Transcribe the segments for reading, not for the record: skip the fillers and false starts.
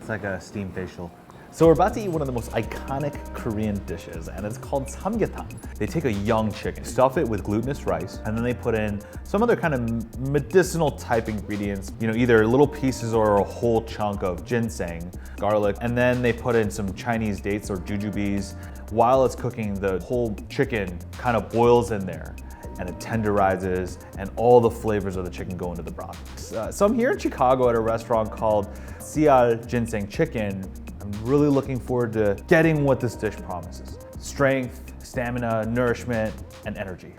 It's like a steam facial. So we're about to eat one of the most iconic Korean dishes, and it's called Samgye-tang. They take a young chicken, stuff it with glutinous rice, and then they put in some other kind of medicinal type ingredients, you know, either little pieces or a whole chunk of ginseng, garlic, and then they put in some Chinese dates or jujubes. While it's cooking, the whole chicken kind of boils in there, and it tenderizes, and all the flavors of the chicken go into the broth. So I'm here in Chicago at a restaurant called Ginseng Chicken. I'm really looking forward to getting what this dish promises. Strength, stamina, nourishment, and energy.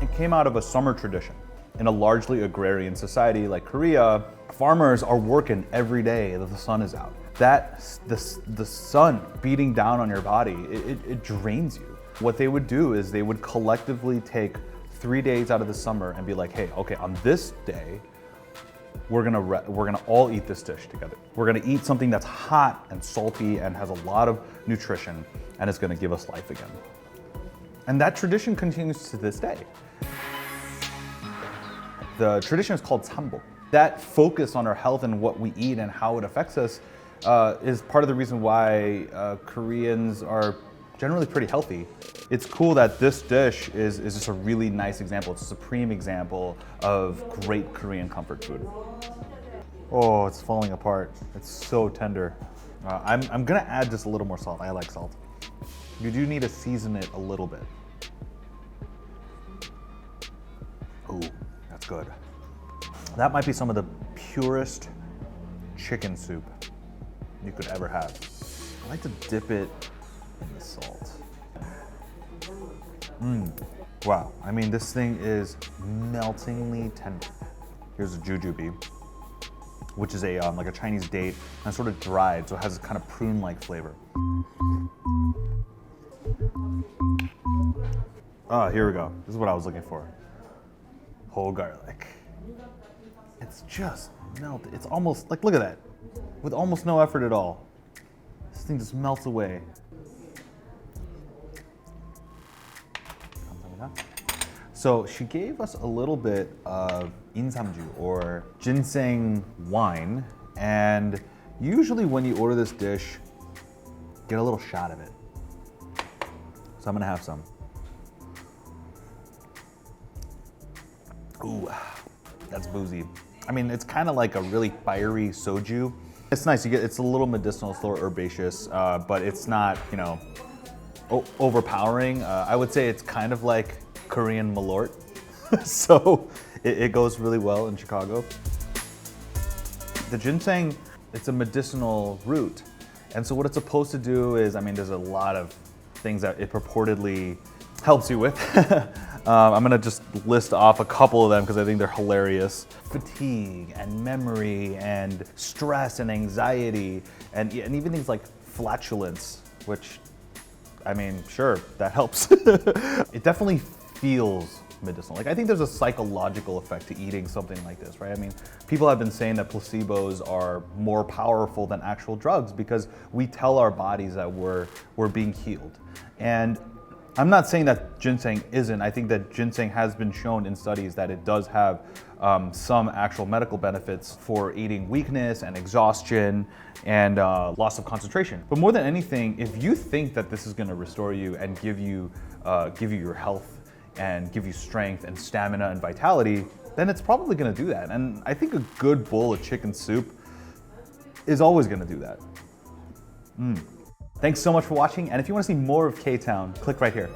It came out of a summer tradition. In a largely agrarian society like Korea, farmers are working every day that the sun is out. The sun beating down on your body, it drains you. What they would do is they would collectively take 3 days out of the summer and be like, hey, okay, on this day, we're gonna all eat this dish together. We're gonna eat something that's hot and salty and has a lot of nutrition, and it's gonna give us life again. And that tradition continues to this day. The tradition is called Sambo. That focus on our health and what we eat and how it affects us is part of the reason why Koreans are generally pretty healthy. It's cool that this dish is just a really nice example. It's a supreme example of great Korean comfort food. Oh, it's falling apart. It's so tender. I'm gonna add just a little more salt. I like salt. You do need to season it a little bit. Ooh, that's good. That might be some of the purest chicken soup you could ever have. I like to dip it in the salt. Wow, I mean, this thing is meltingly tender. Here's a jujube, which is a like a Chinese date, and sort of dried, so it has a kind of prune-like flavor. Ah, here we go. This is what I was looking for. Whole garlic. It's just melted. It's almost like, look at that, with almost no effort at all. This thing just melts away. So she gave us a little bit of insamju, or ginseng wine, and usually when you order this dish, get a little shot of it. So I'm gonna have some. Ooh, that's boozy. I mean, it's kind of like a really fiery soju. It's nice, it's a little medicinal, it's a little herbaceous, but it's not, you know, overpowering. I would say it's kind of like Korean malort. So it goes really well in Chicago. The ginseng, it's a medicinal root. And so what it's supposed to do is, I mean, there's a lot of things that it purportedly helps you with. I'm gonna just list off a couple of them because I think they're hilarious. Fatigue and memory and stress and anxiety and even things like flatulence, which, I mean, sure, that helps. It definitely feels medicinal. Like, I think there's a psychological effect to eating something like this, right? I mean, people have been saying that placebos are more powerful than actual drugs because we tell our bodies that we're being healed. And I'm not saying that ginseng isn't. I think that ginseng has been shown in studies that it does have some actual medical benefits for aiding weakness and exhaustion and loss of concentration. But more than anything, if you think that this is gonna restore you and give you your health and give you strength and stamina and vitality, then it's probably gonna do that. And I think a good bowl of chicken soup is always gonna do that. Thanks so much for watching, and if you want to see more of K-Town, click right here.